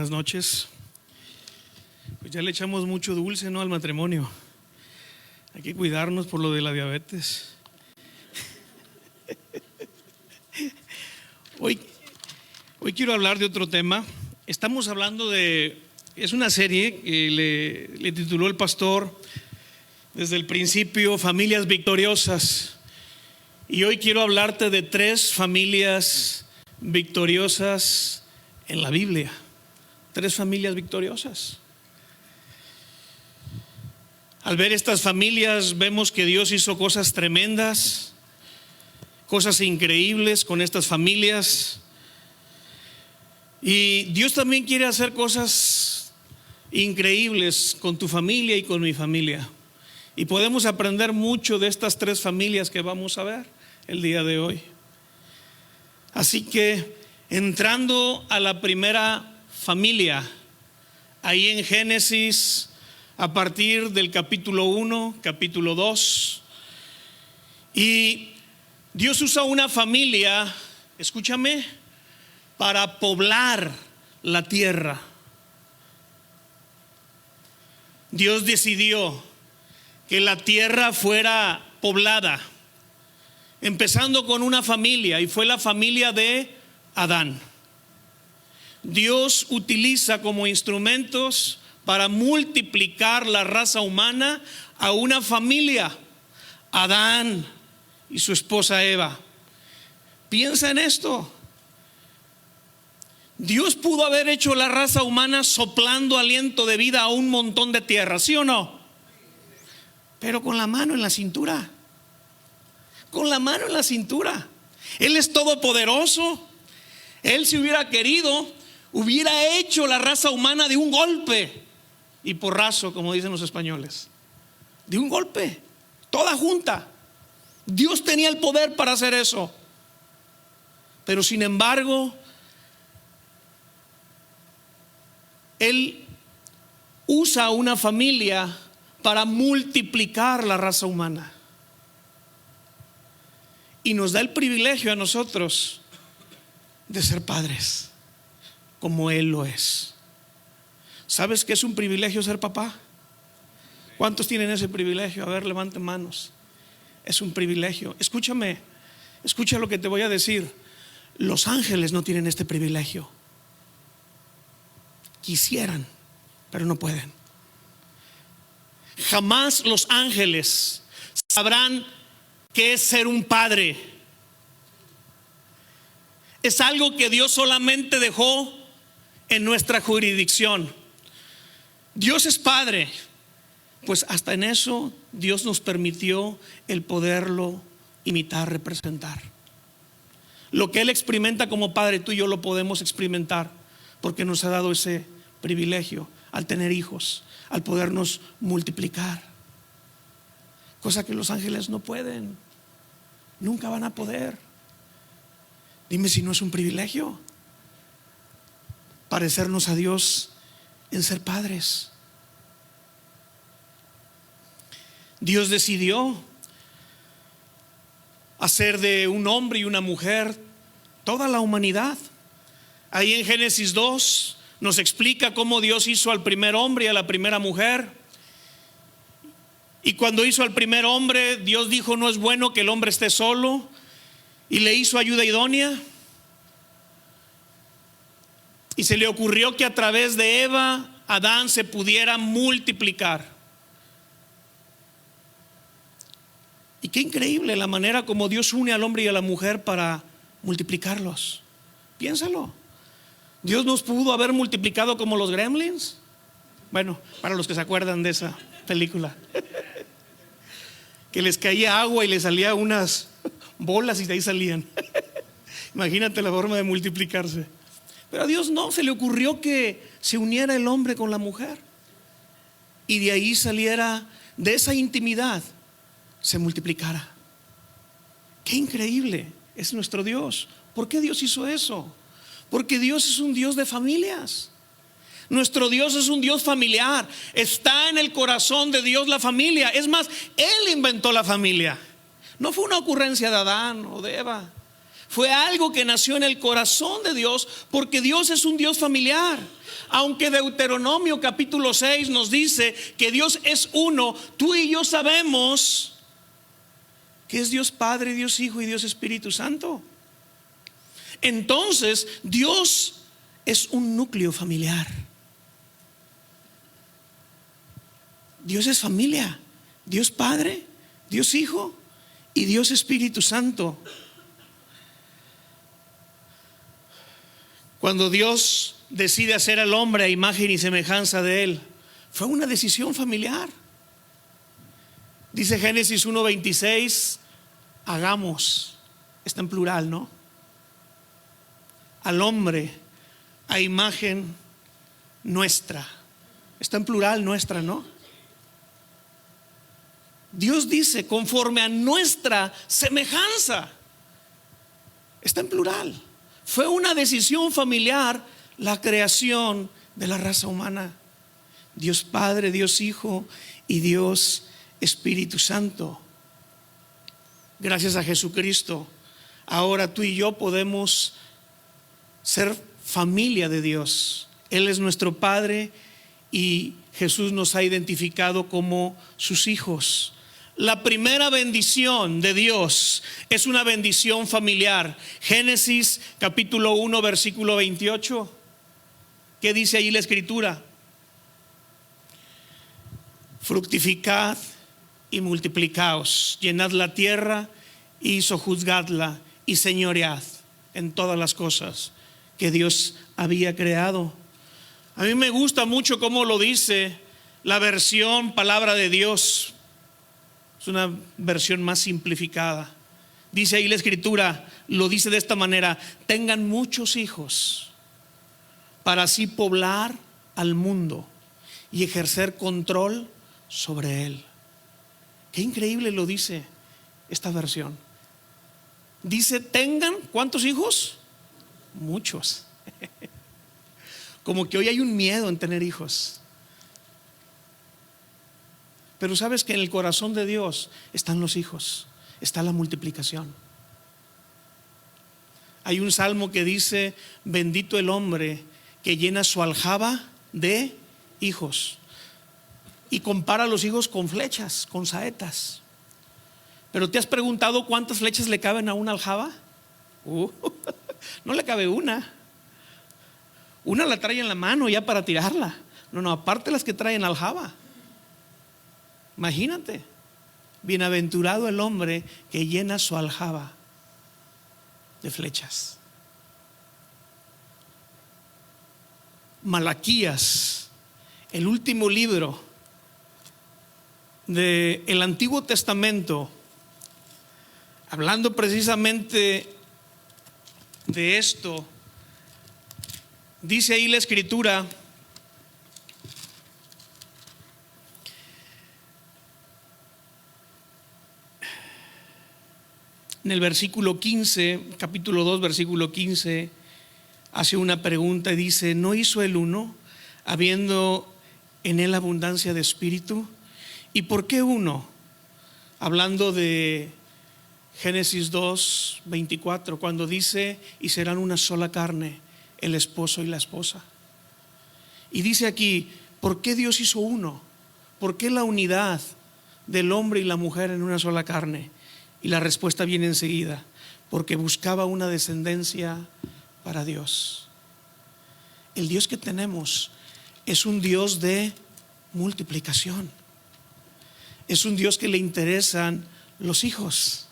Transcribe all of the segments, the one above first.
buenas noches. Pues ya le echamos mucho dulce, ¿no?, al matrimonio. Hay que cuidarnos por lo de la diabetes. Hoy quiero hablar de otro tema. Estamos hablando es una serie que le tituló el pastor desde el principio, Familias Victoriosas. Y hoy quiero hablarte de 3 familias victoriosas en la Biblia. 3 familias victoriosas. Al ver estas familias vemos que Dios hizo cosas tremendas, cosas increíbles con estas familias. Y Dios también quiere hacer cosas increíbles con tu familia y con mi familia. Y podemos aprender mucho de estas 3 familias que vamos a ver el día de hoy. Así que entrando a la primera familia, ahí en Génesis, a partir del capítulo 1, capítulo 2, y Dios usa una familia, escúchame, para poblar la tierra. Dios decidió que la tierra fuera poblada, empezando con una familia, y fue la familia de Adán. Dios utiliza como instrumentos para multiplicar la raza humana a una familia, Adán y su esposa Eva. Piensa en esto. Dios pudo haber hecho la raza humana soplando aliento de vida a un montón de tierra, ¿sí o no? Pero con la mano en la cintura. Con la mano en la cintura. Él es todopoderoso. Él, si hubiera querido, hubiera hecho la raza humana de un golpe y porrazo, como dicen los españoles. De un golpe, toda junta. Dios tenía el poder para hacer eso. Pero sin embargo, Él usa una familia para multiplicar la raza humana. Y nos da el privilegio a nosotros de ser padres, como Él lo es. ¿Sabes qué es un privilegio ser papá? ¿Cuántos tienen ese privilegio? A ver, levanten manos. Es un privilegio. Escúchame, escucha lo que te voy a decir. Los ángeles no tienen este privilegio. Quisieran, pero no pueden. Jamás los ángeles sabrán qué es ser un padre. Es algo que Dios solamente dejó en nuestra jurisdicción. Dios es padre, pues hasta en eso Dios nos permitió el poderlo imitar, representar. Lo que Él experimenta como padre, tú y yo lo podemos experimentar, porque nos ha dado ese privilegio al tener hijos, al podernos multiplicar, cosa que los ángeles no pueden, nunca van a poder. Dime si no es un privilegio parecernos a Dios en ser padres. Dios decidió hacer de un hombre y una mujer toda la humanidad. Ahí en Génesis 2 nos explica cómo Dios hizo al primer hombre y a la primera mujer. Y cuando hizo al primer hombre, Dios dijo: no es bueno que el hombre esté solo, y le hizo ayuda idónea. Y se le ocurrió que a través de Eva, Adán se pudiera multiplicar. Y qué increíble la manera como Dios une al hombre y a la mujer para multiplicarlos. Piénsalo. Dios nos pudo haber multiplicado como los Gremlins. Bueno, para los que se acuerdan de esa película, que les caía agua y les salía unas bolas y de ahí salían. Imagínate la forma de multiplicarse. Pero a Dios no, se le ocurrió que se uniera el hombre con la mujer y de ahí saliera, de esa intimidad se multiplicara. Qué increíble es nuestro Dios. ¿Por qué Dios hizo eso? Porque Dios es un Dios de familias. Nuestro Dios es un Dios familiar. Está en el corazón de Dios la familia. Es más, Él inventó la familia. No fue una ocurrencia de Adán o de Eva. Fue algo que nació en el corazón de Dios, porque Dios es un Dios familiar. Aunque Deuteronomio capítulo 6 nos dice que Dios es uno, tú y yo sabemos que es Dios Padre, Dios Hijo y Dios Espíritu Santo. Entonces, Dios es un núcleo familiar. Dios es familia. Dios Padre, Dios Hijo y Dios Espíritu Santo. Cuando Dios decide hacer al hombre a imagen y semejanza de Él, fue una decisión familiar. Dice Génesis 1:26, hagamos, está en plural, ¿no? Al hombre a imagen nuestra, está en plural, nuestra, ¿no? Dios dice conforme a nuestra semejanza, está en plural. Fue una decisión familiar la creación de la raza humana. Dios Padre, Dios Hijo y Dios Espíritu Santo. Gracias a Jesucristo, ahora tú y yo podemos ser familia de Dios. Él es nuestro Padre y Jesús nos ha identificado como sus hijos. La primera bendición de Dios es una bendición familiar. Génesis capítulo 1 versículo 28. ¿Qué dice ahí la escritura? Fructificad y multiplicaos, llenad la tierra y sojuzgadla y señoread en todas las cosas que Dios había creado. A mí me gusta mucho cómo lo dice la versión Palabra de Dios. Es una versión más simplificada. Dice ahí la escritura, lo dice de esta manera: tengan muchos hijos para así poblar al mundo y ejercer control sobre él. Qué increíble lo dice esta versión. Dice, tengan, ¿cuántos hijos? Muchos. Como que hoy hay un miedo en tener hijos. Pero sabes que en el corazón de Dios están los hijos, está la multiplicación. Hay un salmo que dice, bendito el hombre que llena su aljaba de hijos. Y compara a los hijos con flechas, con saetas. Pero ¿te has preguntado cuántas flechas le caben a una aljaba? No le cabe una. Una la trae en la mano ya para tirarla. No, aparte las que traen aljaba. Imagínate, bienaventurado el hombre que llena su aljaba de flechas. Malaquías, el último libro del Antiguo Testamento, hablando precisamente de esto, dice ahí la escritura, en el versículo 15, capítulo 2, versículo 15, hace una pregunta y dice, ¿no hizo el uno, habiendo en él abundancia de espíritu? ¿Y por qué uno? Hablando de Génesis 2, 24, cuando dice, y serán una sola carne, el esposo y la esposa. Y dice aquí, ¿por qué Dios hizo uno? ¿Por qué la unidad del hombre y la mujer en una sola carne? Y la respuesta viene enseguida, porque buscaba una descendencia para Dios. El Dios que tenemos es un Dios de multiplicación. Es un Dios que le interesan los hijos,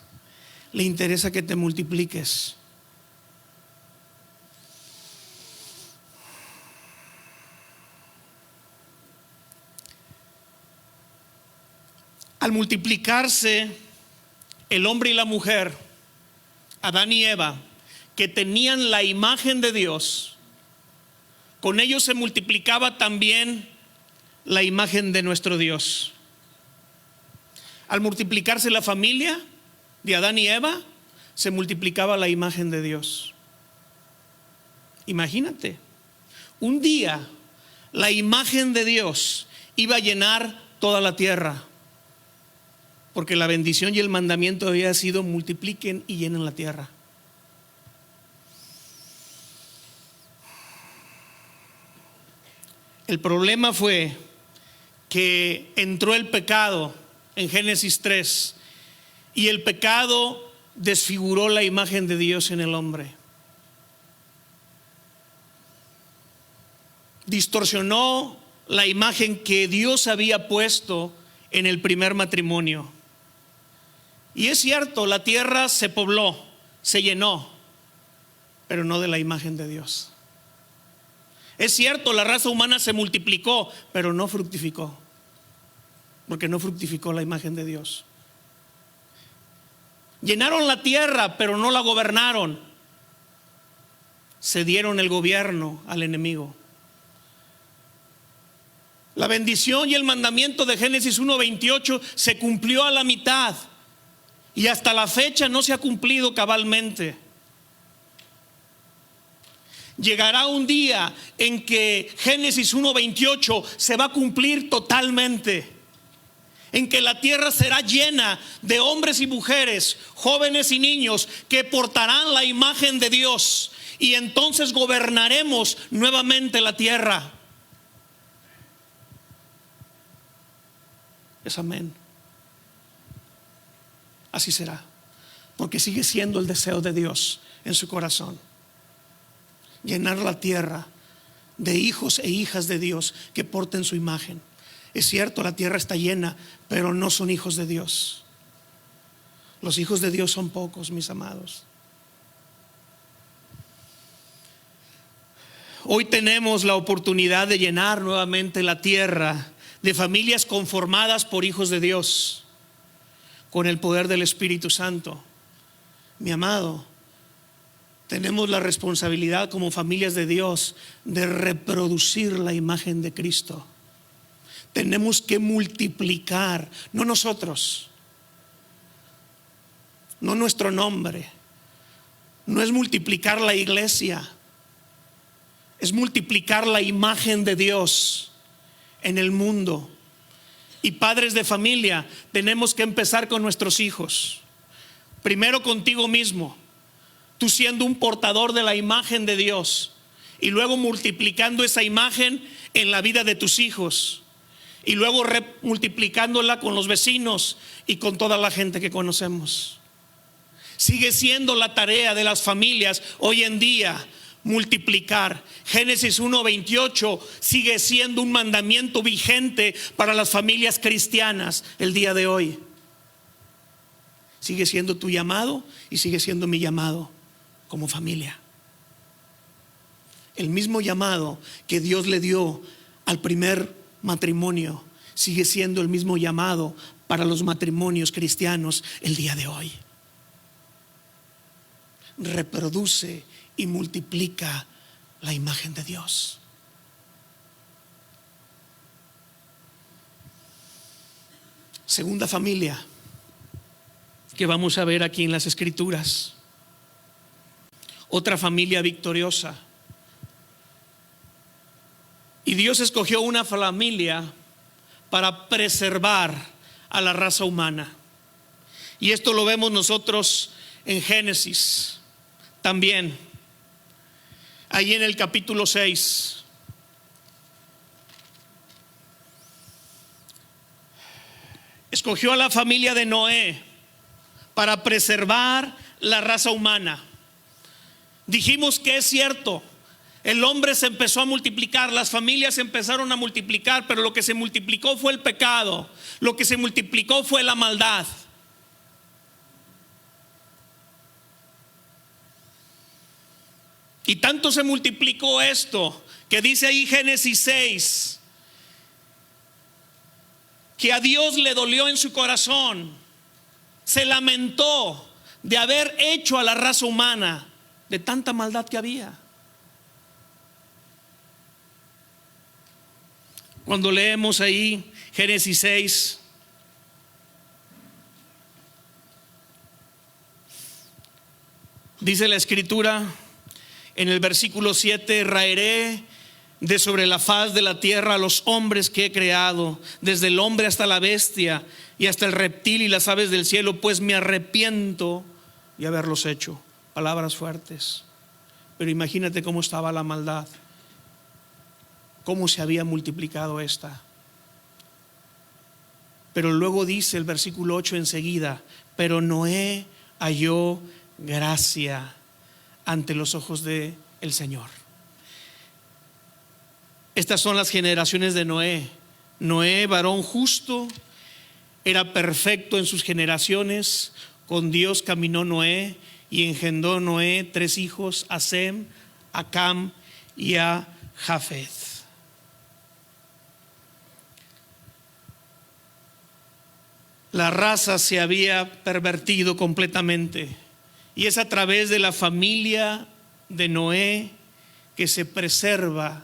le interesa que te multipliques. Al multiplicarse el hombre y la mujer, Adán y Eva, que tenían la imagen de Dios, con ellos se multiplicaba también la imagen de nuestro Dios. Al multiplicarse la familia de Adán y Eva, se multiplicaba la imagen de Dios. Imagínate, un día la imagen de Dios iba a llenar toda la tierra, porque la bendición y el mandamiento había sido multipliquen y llenen la tierra. El problema fue que entró el pecado en Génesis 3 y el pecado desfiguró la imagen de Dios en el hombre. Distorsionó la imagen que Dios había puesto en el primer matrimonio. Y es cierto, la tierra se pobló, se llenó, pero no de la imagen de Dios. Es cierto, la raza humana se multiplicó, pero no fructificó, porque no fructificó la imagen de Dios. Llenaron la tierra, pero no la gobernaron. Cedieron el gobierno al enemigo. La bendición y el mandamiento de Génesis 1:28 se cumplió a la mitad y hasta la fecha no se ha cumplido cabalmente. Llegará un día en que Génesis 1:28 se va a cumplir totalmente, en que la tierra será llena de hombres y mujeres, jóvenes y niños que portarán la imagen de Dios, y entonces gobernaremos nuevamente la tierra. Es amén. Así será, porque sigue siendo el deseo de Dios en su corazón. Llenar la tierra de hijos e hijas de Dios que porten su imagen. Es cierto, la tierra está llena, pero no son hijos de Dios. Los hijos de Dios son pocos, mis amados. Hoy tenemos la oportunidad de llenar nuevamente la tierra de familias conformadas por hijos de Dios, con el poder del Espíritu Santo. Mi amado, tenemos la responsabilidad como familias de Dios de reproducir la imagen de Cristo. Tenemos que multiplicar, no nosotros, no nuestro nombre, no es multiplicar la iglesia, es multiplicar la imagen de Dios en el mundo. Y padres de familia, tenemos que empezar con nuestros hijos. Primero contigo mismo, tú siendo un portador de la imagen de Dios, y luego multiplicando esa imagen en la vida de tus hijos, y luego multiplicándola con los vecinos y con toda la gente que conocemos. Sigue siendo la tarea de las familias hoy en día multiplicar. Génesis 1:28 sigue siendo un mandamiento vigente para las familias cristianas el día de hoy. Sigue siendo tu llamado y sigue siendo mi llamado como familia. El mismo llamado que Dios le dio al primer matrimonio sigue siendo el mismo llamado para los matrimonios cristianos el día de hoy. Reproduce y multiplica la imagen de Dios. Segunda familia que vamos a ver aquí en las Escrituras. Otra familia victoriosa. Y Dios escogió una familia para preservar a la raza humana. Y esto lo vemos nosotros en Génesis también. Ahí en el capítulo 6. Escogió a la familia de Noé para preservar la raza humana. Dijimos que es cierto, el hombre se empezó a multiplicar, las familias empezaron a multiplicar, pero lo que se multiplicó fue el pecado, lo que se multiplicó fue la maldad. Y tanto se multiplicó esto, que dice ahí Génesis 6, que a Dios le dolió en su corazón, se lamentó de haber hecho a la raza humana de tanta maldad que había. Cuando leemos ahí Génesis 6, dice la Escritura en el versículo 7: raeré de sobre la faz de la tierra a los hombres que he creado, desde el hombre hasta la bestia y hasta el reptil y las aves del cielo, pues me arrepiento de haberlos hecho. Palabras fuertes, pero imagínate cómo estaba la maldad. cómo se había multiplicado esta. Pero luego dice el versículo 8 enseguida: pero Noé halló gracia ante los ojos del Señor. Estas son las generaciones de Noé. Noé, varón justo, era perfecto en sus generaciones. Con Dios caminó Noé y engendró Noé 3 hijos: a Sem, a Cam y a Jafet. La raza se había pervertido completamente, y es a través de la familia de Noé que se preserva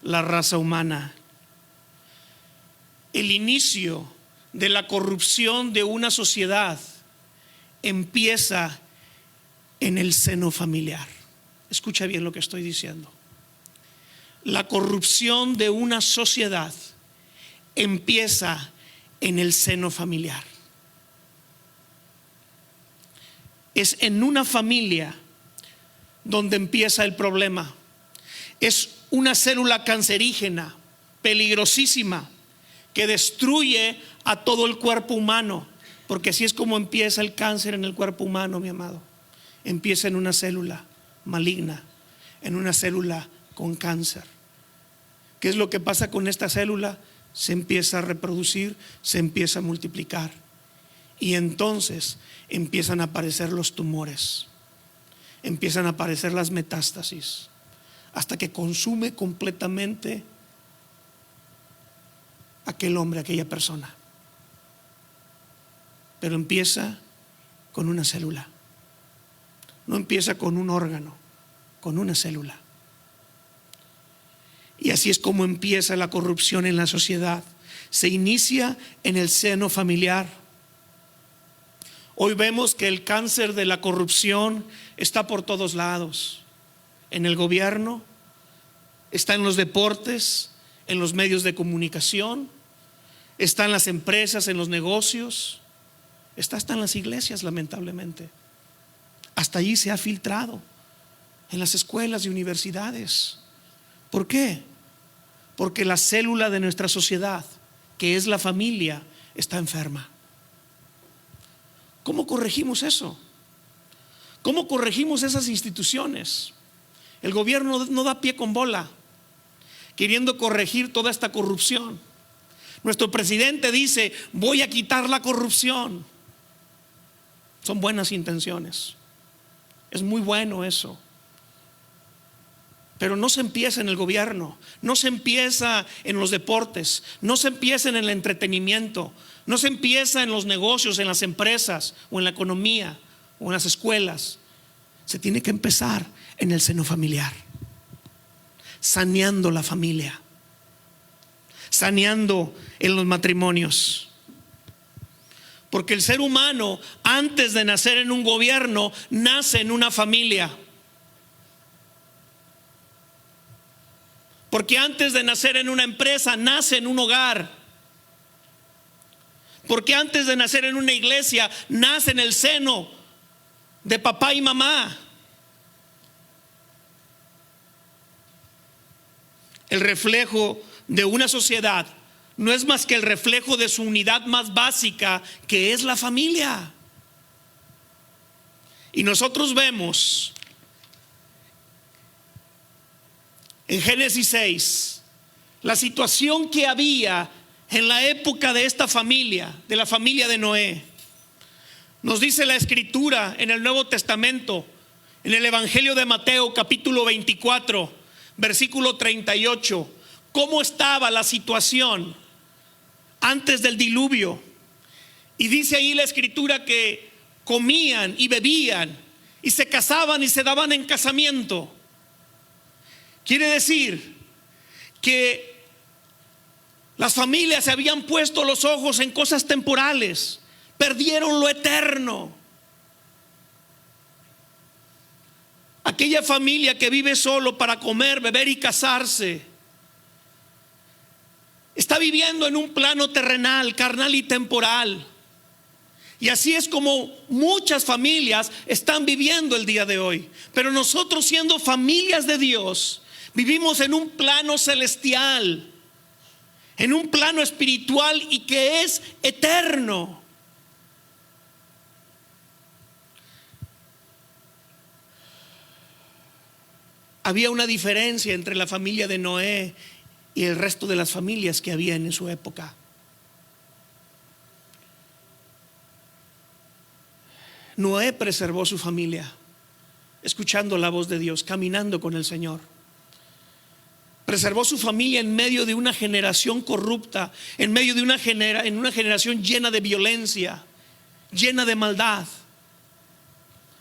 la raza humana. El inicio de la corrupción de una sociedad empieza en el seno familiar. Escucha bien lo que estoy diciendo. La corrupción de una sociedad empieza en el seno familiar. Es en una familia donde empieza el problema. Es una célula cancerígena, peligrosísima, que destruye a todo el cuerpo humano, porque así es como empieza el cáncer en el cuerpo humano, mi amado. Empieza en una célula maligna, en una célula con cáncer. ¿Qué es lo que pasa con esta célula? Se empieza a reproducir, se empieza a multiplicar, y entonces empiezan a aparecer los tumores, empiezan a aparecer las metástasis, hasta que consume completamente aquel hombre, aquella persona. Pero empieza con una célula, no empieza con un órgano, con una célula. Y así es como empieza la corrupción en la sociedad. Se inicia en el seno familiar. Hoy vemos que el cáncer de la corrupción está por todos lados. En el gobierno, está en los deportes, en los medios de comunicación, está en las empresas, en los negocios, está hasta en las iglesias, lamentablemente. Hasta allí se ha filtrado, en las escuelas y universidades. ¿Por qué? Porque la célula de nuestra sociedad, que es la familia, está enferma. ¿Cómo corregimos eso? ¿Cómo corregimos esas instituciones? El gobierno no da pie con bola queriendo corregir toda esta corrupción. Nuestro presidente dice: voy a quitar la corrupción. Son buenas intenciones, es muy bueno eso. Pero no se empieza en el gobierno, no se empieza en los deportes, no se empieza en el entretenimiento, no se empieza en los negocios, en las empresas, o en la economía, o en las escuelas. Se tiene que empezar en el seno familiar, saneando la familia, saneando en los matrimonios. Porque el ser humano, antes de nacer en un gobierno, nace en una familia. Porque antes de nacer en una empresa, nace en un hogar. Porque antes de nacer en una iglesia, nace en el seno de papá y mamá. El reflejo de una sociedad no es más que el reflejo de su unidad más básica, que es la familia. Y nosotros vemos en Génesis 6 la situación que había en la época de esta familia, de la familia de Noé. Nos dice la escritura en el Nuevo Testamento, en el Evangelio de Mateo capítulo 24, versículo 38, cómo estaba la situación antes del diluvio. Y dice ahí la escritura que comían y bebían y se casaban y se daban en casamiento. Quiere decir que las familias se habían puesto los ojos en cosas temporales, perdieron lo eterno. Aquella familia que vive solo para comer, beber y casarse, está viviendo en un plano terrenal, carnal y temporal. Y así es como muchas familias están viviendo el día de hoy. Pero nosotros, siendo familias de Dios, Vivimos en un plano celestial, en un plano espiritual y que es eterno. Había una diferencia entre la familia de Noé y el resto de las familias que había en su época. Noé preservó su familia, escuchando la voz de Dios, caminando con el Señor. Preservó su familia en medio de una generación corrupta, en medio de una generación llena de violencia, llena de maldad,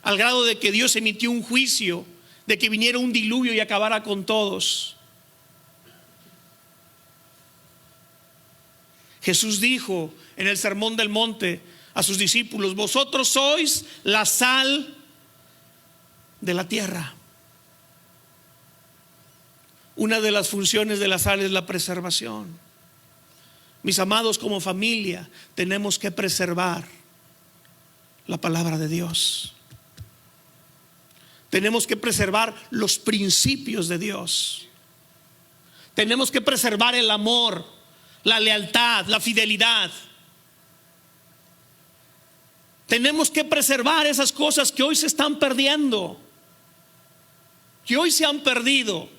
al grado de que Dios emitió un juicio, de que viniera un diluvio y acabara con todos. Jesús dijo en el Sermón del Monte a sus discípulos: vosotros sois la sal de la tierra. Una de las funciones de la sal es la preservación. Mis amados, como familia tenemos que preservar la palabra de Dios. Tenemos que preservar los principios de Dios. Tenemos que preservar el amor, la lealtad, la fidelidad. Tenemos que preservar esas cosas que hoy se están perdiendo, que hoy se han perdido.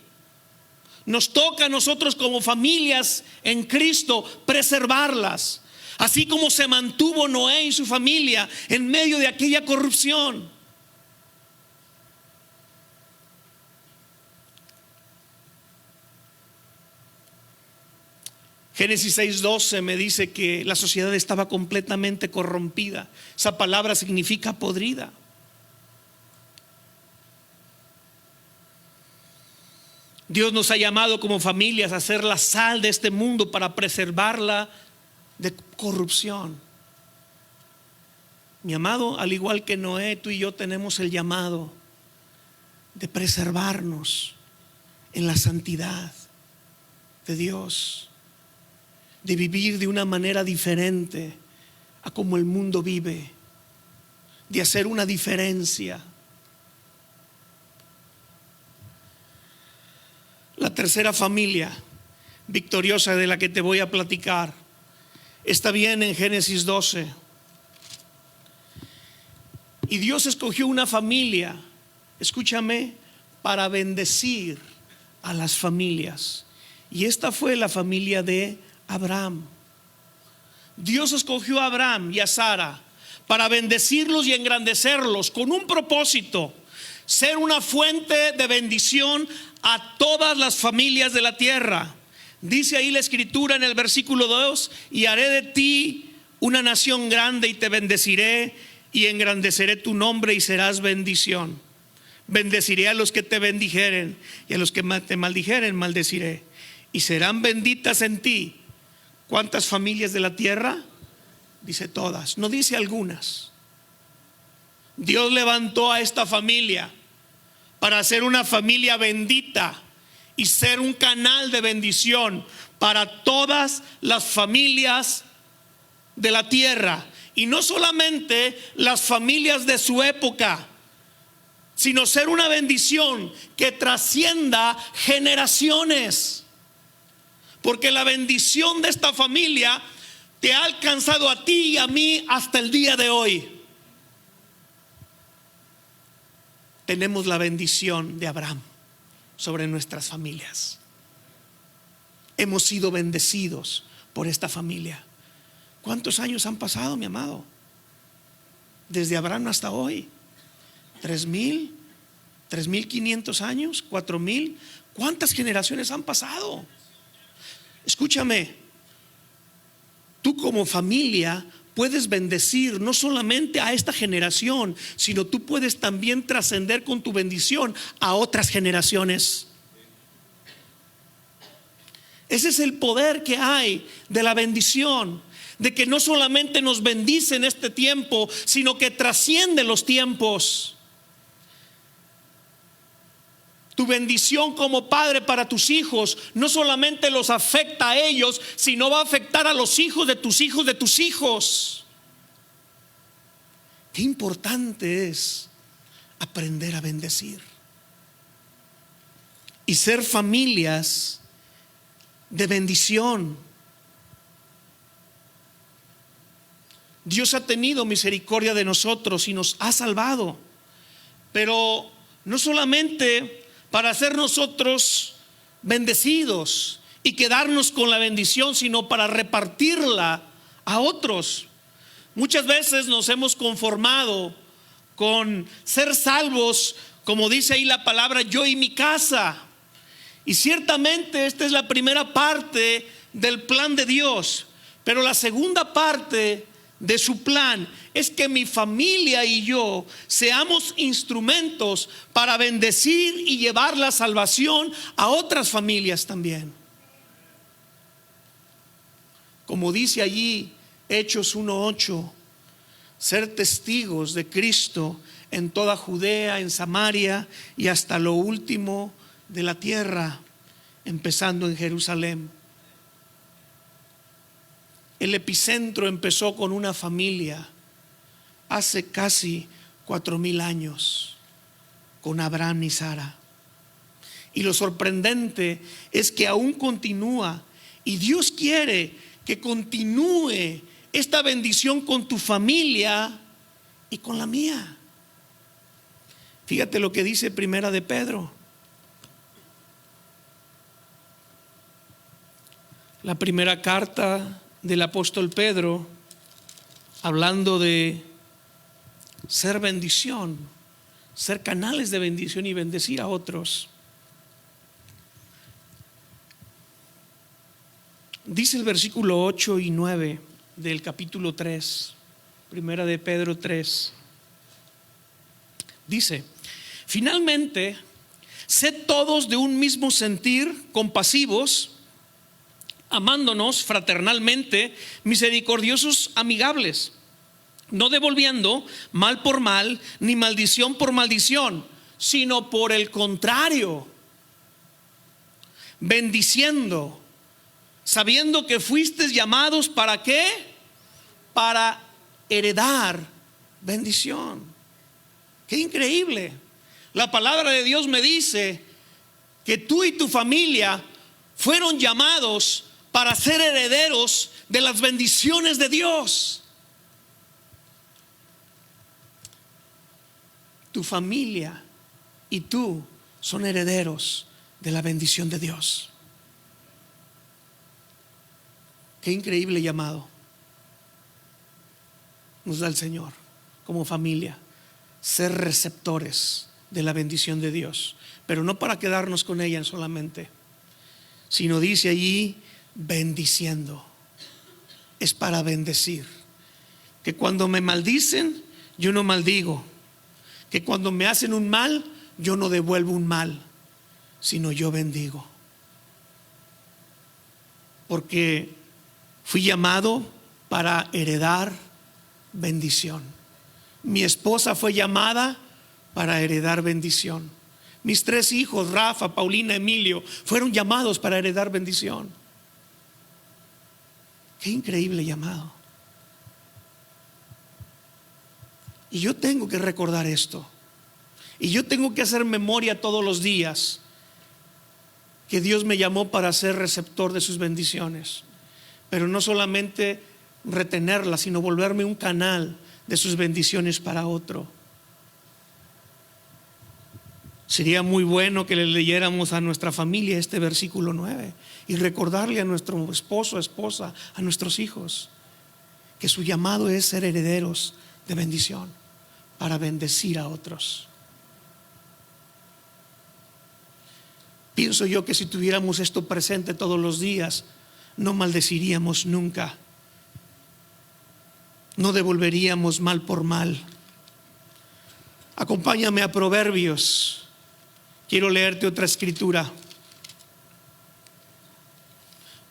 Nos toca a nosotros como familias en Cristo preservarlas, así como se mantuvo Noé y su familia en medio de aquella corrupción. Génesis 6:12 me dice que la sociedad estaba completamente corrompida. Esa palabra significa podrida. Dios nos ha llamado como familias a ser la sal de este mundo para preservarla de corrupción. Mi amado, al igual que Noé, tú y yo tenemos el llamado de preservarnos en la santidad de Dios, de vivir de una manera diferente a como el mundo vive, de hacer una diferencia. La tercera familia victoriosa de la que te voy a platicar está bien en Génesis 12. Y Dios escogió una familia, escúchame, para bendecir a las familias. Y esta fue la familia de Abraham. Dios escogió a Abraham y a Sara para bendecirlos y engrandecerlos con un propósito: ser una fuente de bendición a todas las familias de la tierra. Dice ahí la escritura en el versículo 2: y haré de ti una nación grande y te bendeciré y engrandeceré tu nombre y serás bendición. Bendeciré a los que te bendijeren y a los que te maldijeren maldeciré, y serán benditas en ti. ¿Cuántas familias de la tierra? Dice todas, no dice algunas. Dios levantó a esta familia para ser una familia bendita y ser un canal de bendición para todas las familias de la tierra. Y no solamente las familias de su época, sino ser una bendición que trascienda generaciones. Porque la bendición de esta familia te ha alcanzado a ti y a mí hasta el día de hoy. Tenemos la bendición de Abraham sobre nuestras familias. Hemos sido bendecidos por esta familia. ¿Cuántos años han pasado, mi amado? Desde Abraham hasta hoy. 3,000, 3,500 años, 4,000. ¿Cuántas generaciones han pasado? Escúchame, tú como familia puedes bendecir no solamente a esta generación, sino tú puedes también trascender con tu bendición a otras generaciones. Ese es el poder que hay de la bendición, de que no solamente nos bendice en este tiempo, sino que trasciende los tiempos. Tu bendición como padre para tus hijos no solamente los afecta a ellos, sino va a afectar a los hijos de tus hijos de tus hijos. Qué importante es aprender a bendecir. y ser familias de bendición. Dios ha tenido misericordia de nosotros y nos ha salvado, pero no solamente para ser nosotros bendecidos y quedarnos con la bendición, sino para repartirla a otros. Muchas veces nos hemos conformado con ser salvos, como dice ahí la palabra, yo y mi casa. Y ciertamente esta es la primera parte del plan de Dios, pero la segunda parte de su plan es que mi familia y yo seamos instrumentos para bendecir y llevar la salvación a otras familias también. Como dice allí Hechos 1:8, ser testigos de Cristo en toda Judea, en Samaria y hasta lo último de la tierra, empezando en Jerusalén. El epicentro empezó con una familia hace casi 4,000 años, con Abraham y Sara. Y lo sorprendente es que aún continúa, y Dios quiere que continúe esta bendición con tu familia y con la mía. Fíjate lo que dice Primera de Pedro. La primera carta del apóstol Pedro, hablando de ser bendición, ser canales de bendición y bendecir a otros. Dice el versículo 8 y 9 del capítulo 3, Primera de Pedro 3. Dice: finalmente, sed todos de un mismo sentir, compasivos, amándonos fraternalmente, misericordiosos, amigables, no devolviendo mal por mal, ni maldición por maldición, sino por el contrario, bendiciendo, sabiendo que fuisteis llamados ¿para qué? Para heredar bendición. Qué increíble. La palabra de Dios me dice que tú y tu familia fueron llamados para ser herederos de las bendiciones de Dios. Tu familia y tú son herederos de la bendición de Dios. Qué increíble llamado nos da el Señor como familia, ser receptores de la bendición de Dios, pero no para quedarnos con ella solamente, sino dice allí bendiciendo. Es para bendecir. Que cuando me maldicen, yo no maldigo. Que cuando me hacen un mal, yo no devuelvo un mal, sino yo bendigo. Porque fui llamado para heredar bendición. Mi esposa fue llamada para heredar bendición. Mis 3 hijos, Rafa, Paulina, Emilio, fueron llamados para heredar bendición. Qué increíble llamado. Y yo tengo que recordar esto. Y yo tengo que hacer memoria todos los días que Dios me llamó para ser receptor de sus bendiciones. Pero no solamente retenerlas, sino volverme un canal de sus bendiciones para otro. Sería muy bueno que le leyéramos a nuestra familia este versículo 9 y recordarle a nuestro esposo, esposa, a nuestros hijos, que su llamado es ser herederos de bendición para bendecir a otros. Pienso yo que si tuviéramos esto presente todos los días, no maldeciríamos nunca, no devolveríamos mal por mal. Acompáñame a Proverbios. Quiero leerte otra escritura.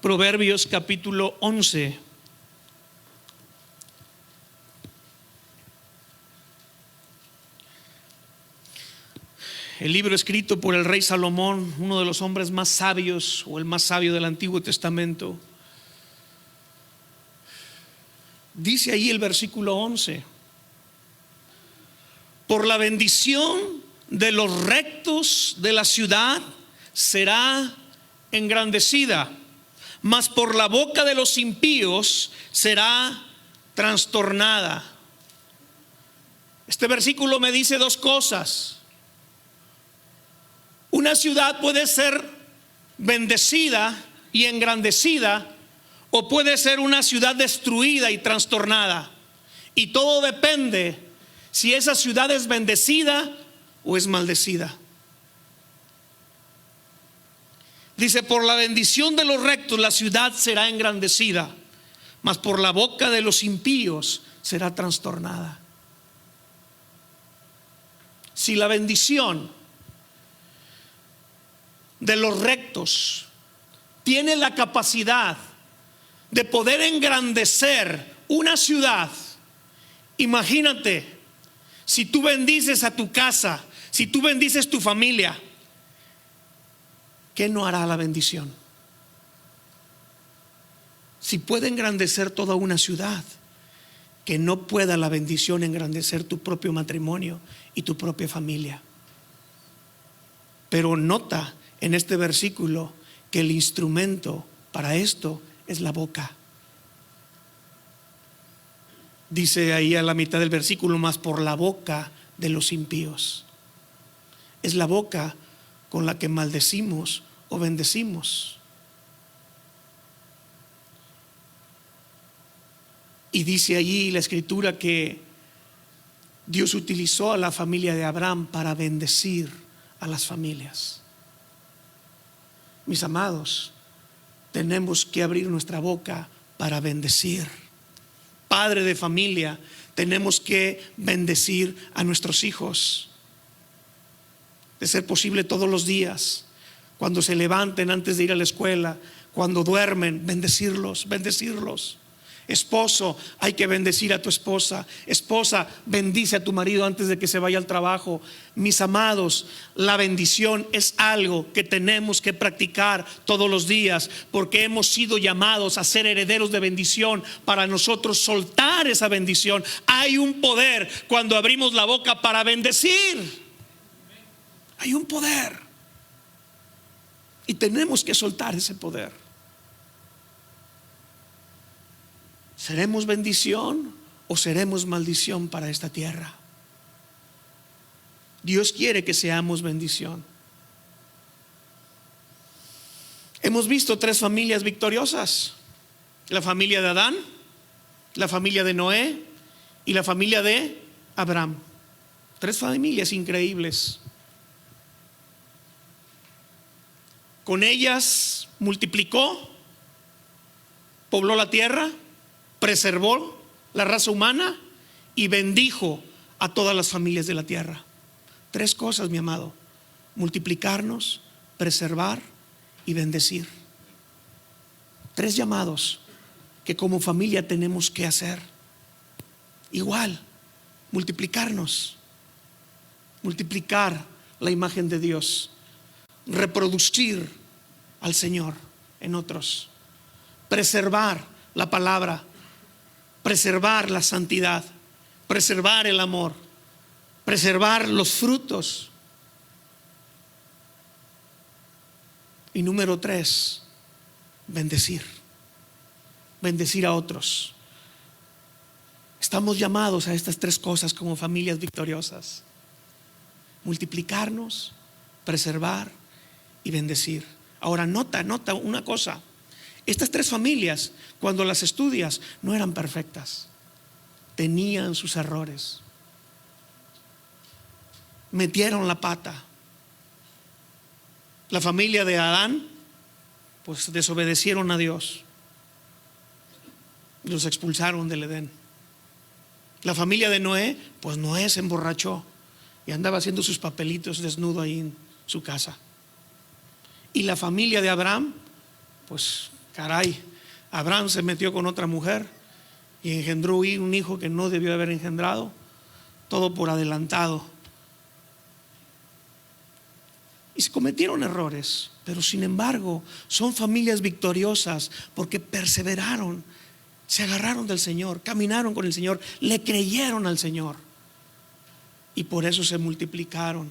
Proverbios capítulo 11. El libro escrito por el rey Salomón, uno de los hombres más sabios o el más sabio del Antiguo Testamento. Dice ahí el versículo 11: por la bendición de los rectos de la ciudad será engrandecida, mas por la boca de los impíos será trastornada. Este versículo me dice dos cosas. Una ciudad puede ser bendecida y engrandecida, o puede ser una ciudad destruida y trastornada. Y todo depende si esa ciudad es bendecida o es maldecida. Dice: por la bendición de los rectos la ciudad será engrandecida, mas por la boca de los impíos será trastornada. Si la bendición de los rectos tiene la capacidad de poder engrandecer una ciudad, imagínate si tú bendices a tu casa, si tú bendices tu familia, ¿qué no hará la bendición? Si puede engrandecer toda una ciudad, que no pueda la bendición engrandecer tu propio matrimonio y tu propia familia. Pero nota en este versículo que el instrumento para esto es la boca. Dice ahí a la mitad del versículo: más por la boca de los impíos. Es la boca con la que maldecimos o bendecimos. Y dice allí la escritura que Dios utilizó a la familia de Abraham para bendecir a las familias. Mis amados, tenemos que abrir nuestra boca para bendecir. Padre de familia, tenemos que bendecir a nuestros hijos. De ser posible todos los días, cuando se levanten antes de ir a la escuela, cuando duermen, bendecirlos, bendecirlos. Esposo, hay que bendecir a tu esposa. Esposa, bendice a tu marido antes de que se vaya al trabajo. Mis amados, la bendición es algo que tenemos que practicar todos los días, porque hemos sido llamados a ser herederos de bendición. Para nosotros soltar esa bendición, hay un poder cuando abrimos la boca para bendecir. Hay un poder y tenemos que soltar ese poder. ¿Seremos bendición o seremos maldición para esta tierra? Dios quiere que seamos bendición. Hemos visto tres familias victoriosas: la familia de Adán, la familia de Noé y la familia de Abraham. Tres familias increíbles. Con ellas multiplicó, pobló la tierra, preservó la raza humana y bendijo a todas las familias de la tierra. Tres cosas, mi amado: multiplicarnos, preservar y bendecir. Tres llamados que como familia tenemos que hacer. Igual, multiplicarnos, multiplicar la imagen de Dios, reproducir al Señor en otros, preservar la palabra, preservar la santidad, preservar el amor, preservar los frutos. Y número tres, bendecir. Bendecir a otros. Estamos llamados a estas tres cosas como familias victoriosas: multiplicarnos, preservar y bendecir. Ahora nota una cosa: estas tres familias, cuando las estudias, no eran perfectas. Tenían sus errores. Metieron la pata. La familia de Adán, pues desobedecieron a Dios. Los expulsaron del Edén. La familia de Noé, pues Noé se emborrachó y andaba haciendo sus papelitos desnudo ahí en su casa. Y la familia de Abraham, pues caray, Abraham se metió con otra mujer y engendró un hijo que no debió haber engendrado. Todo por adelantado. Y se cometieron errores, pero sin embargo son familias victoriosas porque perseveraron, se agarraron del Señor, caminaron con el Señor, le creyeron al Señor y por eso se multiplicaron,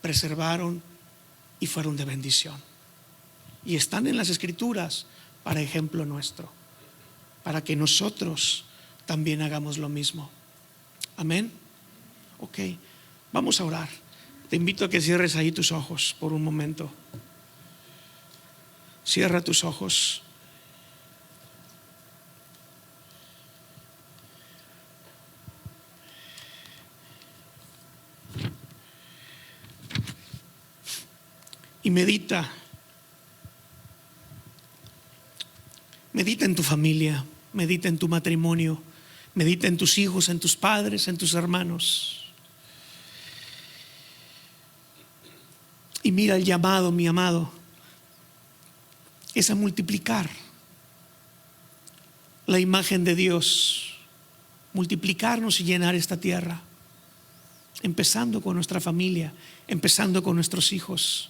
preservaron y fueron de bendición. Y están en las Escrituras para ejemplo nuestro, para que nosotros también hagamos lo mismo. Amén. Ok, vamos a orar. Te invito a que cierres ahí tus ojos por un momento. Cierra tus ojos. Y medita en tu familia, medita en tu matrimonio, medita en tus hijos, en tus padres, en tus hermanos. Y mira el llamado, mi amado, es a multiplicar la imagen de Dios, multiplicarnos y llenar esta tierra, empezando con nuestra familia, empezando con nuestros hijos,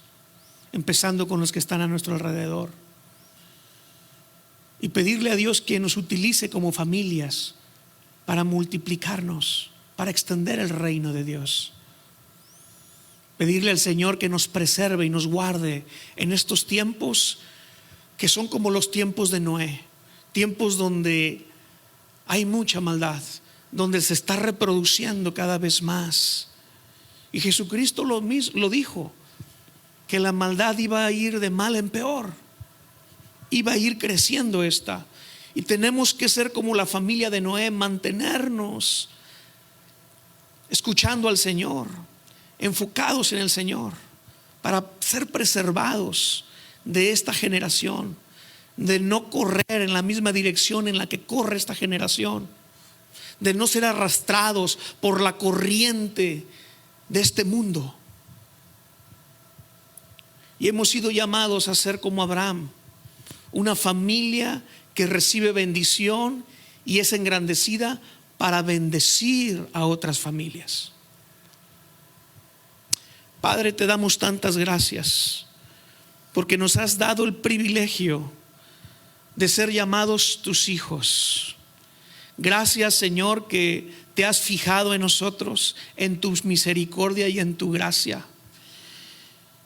empezando con los que están a nuestro alrededor. Y pedirle a Dios que nos utilice como familias para multiplicarnos, para extender el reino de Dios. Pedirle al Señor que nos preserve y nos guarde en estos tiempos que son como los tiempos de Noé, tiempos donde hay mucha maldad, donde se está reproduciendo cada vez más. Y Jesucristo lo dijo, que la maldad iba a ir de mal en peor, iba a ir creciendo esta. Y tenemos que ser como la familia de Noé, mantenernos escuchando al Señor, enfocados en el Señor, para ser preservados de esta generación, de no correr en la misma dirección en la que corre esta generación, de no ser arrastrados por la corriente de este mundo. Y hemos sido llamados a ser como Abraham, una familia que recibe bendición y es engrandecida para bendecir a otras familias. Padre, te damos tantas gracias porque nos has dado el privilegio de ser llamados tus hijos. Gracias, Señor, que te has fijado en nosotros, en tu misericordia y en tu gracia.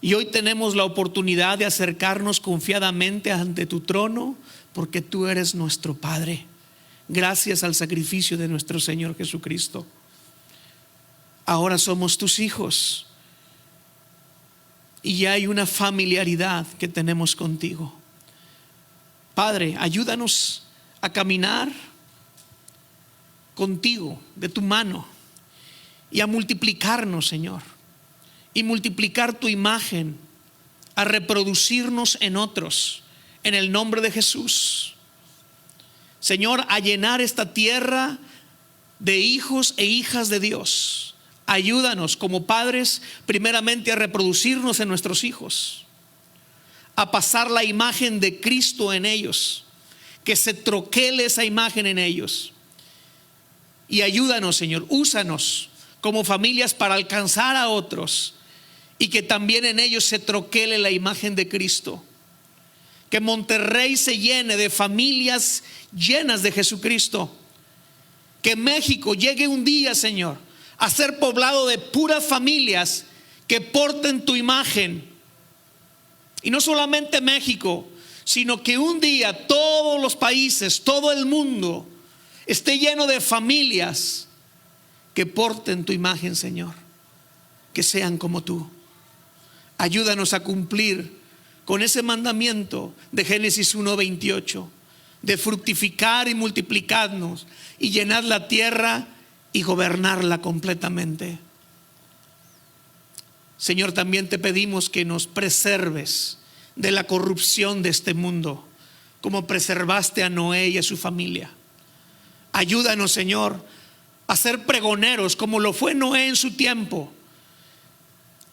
Y hoy tenemos la oportunidad de acercarnos confiadamente ante tu trono, porque tú eres nuestro Padre. Gracias al sacrificio de nuestro Señor Jesucristo. Ahora somos tus hijos y ya hay una familiaridad que tenemos contigo. Padre, ayúdanos a caminar contigo de tu mano y a multiplicarnos, Señor, y multiplicar tu imagen, a reproducirnos en otros, en el nombre de Jesús. Señor, a llenar esta tierra de hijos e hijas de Dios. Ayúdanos como padres primeramente a reproducirnos en nuestros hijos, a pasar la imagen de Cristo en ellos, que se troquele esa imagen en ellos. Y ayúdanos, Señor, úsanos como familias para alcanzar a otros y que también en ellos se troquele la imagen de Cristo. Que Monterrey se llene de familias llenas de Jesucristo. Que México llegue un día, Señor, a ser poblado de puras familias que porten tu imagen. Y no solamente México, sino que un día todos los países, todo el mundo esté lleno de familias que porten tu imagen, Señor, que sean como tú. Ayúdanos a cumplir con ese mandamiento de Génesis 1:28, de fructificar y multiplicarnos y llenar la tierra y gobernarla completamente. Señor, también te pedimos que nos preserves de la corrupción de este mundo, como preservaste a Noé y a su familia. Ayúdanos, Señor, a ser pregoneros como lo fue Noé en su tiempo,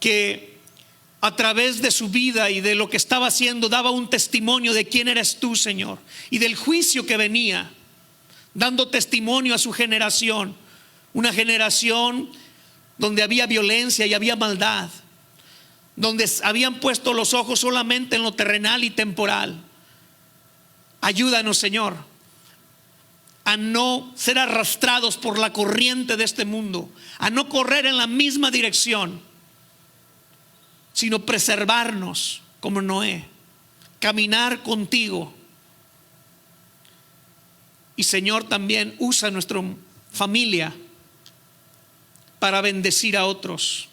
que a través de su vida y de lo que estaba haciendo daba un testimonio de quién eres tú, Señor, y del juicio que venía, dando testimonio a su generación, una generación donde había violencia y había maldad, donde habían puesto los ojos solamente en lo terrenal y temporal. Ayúdanos, Señor, a no ser arrastrados por la corriente de este mundo, a no correr en la misma dirección, sino preservarnos como Noé, caminar contigo. Y Señor, también usa nuestra familia para bendecir a otros,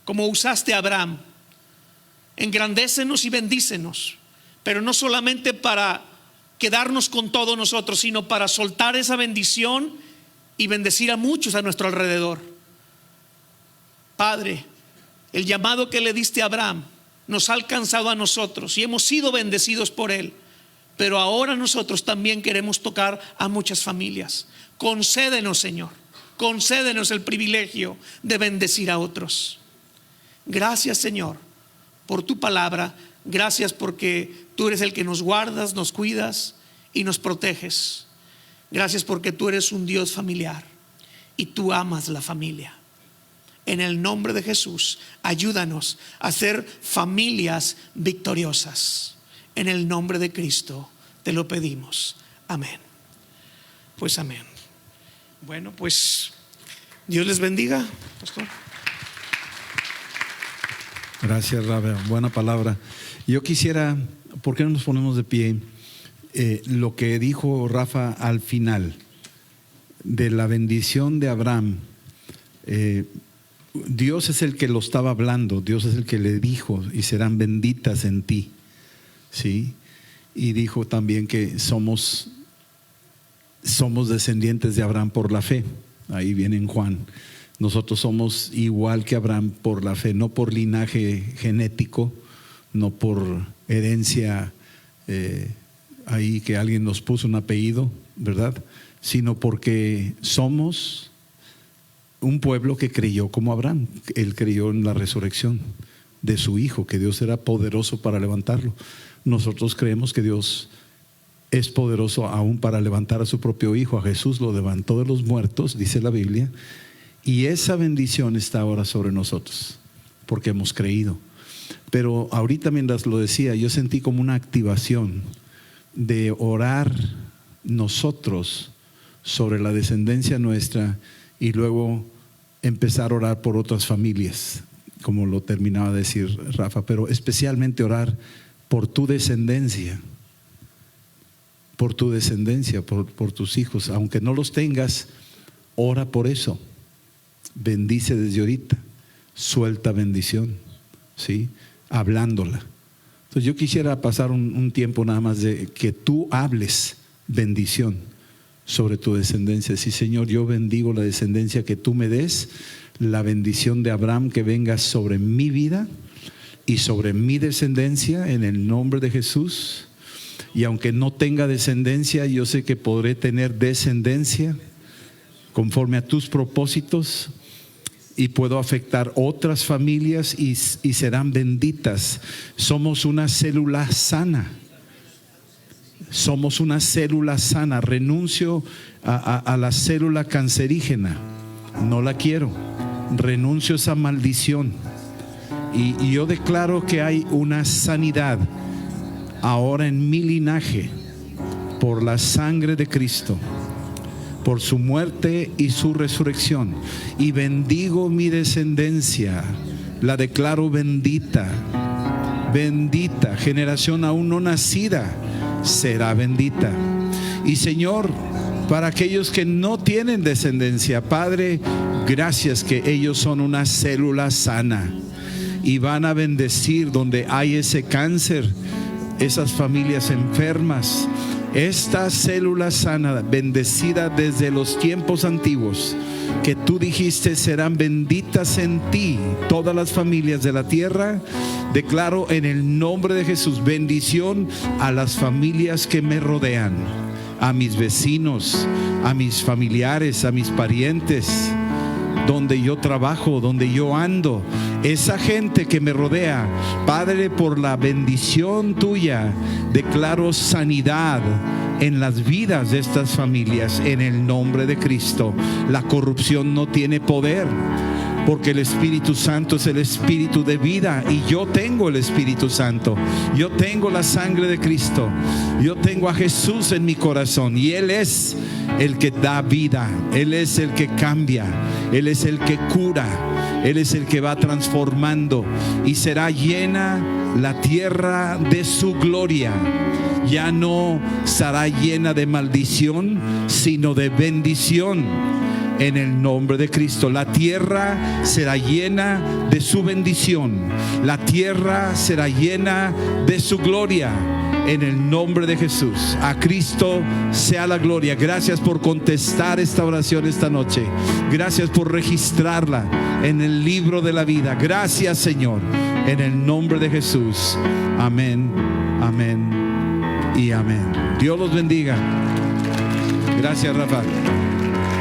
como usaste a Abraham. Engrandécenos y bendícenos, pero no solamente para quedarnos con todos nosotros, sino para soltar esa bendición y bendecir a muchos a nuestro alrededor. Padre, el llamado que le diste a Abraham nos ha alcanzado a nosotros y hemos sido bendecidos por él, pero ahora nosotros también queremos tocar a muchas familias. Concédenos, Señor, concédenos el privilegio de bendecir a otros. Gracias, Señor, por tu palabra. Gracias porque tú eres el que nos guardas, nos cuidas y nos proteges. Gracias porque tú eres un Dios familiar y tú amas la familia. En el nombre de Jesús, ayúdanos a ser familias victoriosas. En el nombre de Cristo te lo pedimos. Amén. Pues amén. Bueno, pues Dios les bendiga, pastor. Gracias, Rafa. Buena palabra. Yo quisiera, ¿por qué no nos ponemos de pie? Lo que dijo Rafa al final de la bendición de Abraham. Dios es el que lo estaba hablando. Dios es el que le dijo: y serán benditas en ti. ¿Sí? Y dijo también que somos descendientes de Abraham por la fe. Ahí viene en Juan. Nosotros somos igual que Abraham por la fe, no por linaje genético, no por herencia ahí que alguien nos puso un apellido, ¿verdad? Sino porque somos un pueblo que creyó como Abraham. Él creyó en la resurrección de su hijo, que Dios era poderoso para levantarlo. Nosotros creemos que Dios es poderoso aún para levantar a su propio hijo. A Jesús lo levantó de los muertos, dice la Biblia. Y esa bendición está ahora sobre nosotros, porque hemos creído. Pero ahorita, mientras lo decía, yo sentí como una activación de orar nosotros sobre la descendencia nuestra y luego empezar a orar por otras familias, como lo terminaba de decir Rafa, pero especialmente orar por tu descendencia, por tus hijos. Aunque no los tengas, ora por eso. Bendice desde ahorita, suelta bendición, ¿sí? Hablándola. Entonces yo quisiera pasar un tiempo nada más de que tú hables bendición sobre tu descendencia. Sí, Señor, yo bendigo la descendencia que tú me des, la bendición de Abraham que venga sobre mi vida y sobre mi descendencia en el nombre de Jesús. Y aunque no tenga descendencia, yo sé que podré tener descendencia conforme a tus propósitos, y puedo afectar otras familias y serán benditas. Somos una célula sana. Somos una célula sana. Renuncio a la célula cancerígena. No la quiero. Renuncio a esa maldición. Y yo declaro que hay una sanidad ahora en mi linaje por la sangre de Cristo, por su muerte y su resurrección. Y bendigo mi descendencia, la declaro bendita. Bendita, generación aún no nacida será bendita. Y Señor, para aquellos que no tienen descendencia, Padre, gracias que ellos son una célula sana y van a bendecir donde hay ese cáncer, esas familias enfermas. Esta célula sana, bendecida desde los tiempos antiguos, que tú dijiste serán benditas en ti todas las familias de la tierra. Declaro en el nombre de Jesús bendición a las familias que me rodean, a mis vecinos, a mis familiares, a mis parientes, donde yo trabajo, donde yo ando, esa gente que me rodea. Padre, por la bendición tuya, declaro sanidad en las vidas de estas familias en el nombre de Cristo. La corrupción no tiene poder, porque el Espíritu Santo es el Espíritu de vida y yo tengo el Espíritu Santo. Yo tengo la sangre de Cristo. Yo tengo a Jesús en mi corazón y Él es el que da vida. Él es el que cambia. Él es el que cura. Él es el que va transformando y será llena la tierra de su gloria. Ya no será llena de maldición, sino de bendición. En el nombre de Cristo, la tierra será llena de su bendición. La tierra será llena de su gloria. En el nombre de Jesús, a Cristo sea la gloria. Gracias por contestar esta oración esta noche. Gracias por registrarla en el libro de la vida. Gracias, Señor, en el nombre de Jesús. Amén, amén y amén. Dios los bendiga. Gracias, Rafa.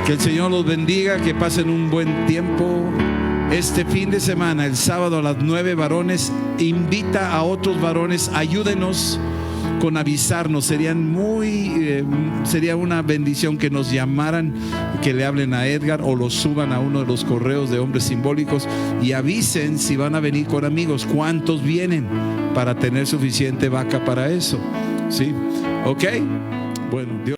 Que el Señor los bendiga, que pasen un buen tiempo. Este fin de semana, el sábado a las 9, varones, invita a otros varones, ayúdenos con avisarnos. Sería una bendición que nos llamaran, que le hablen a Edgar o lo suban a uno de los correos de Hombres Simbólicos y avisen si van a venir con amigos, cuántos vienen, para tener suficiente vaca para eso. ¿Sí? ¿Ok? Bueno, Dios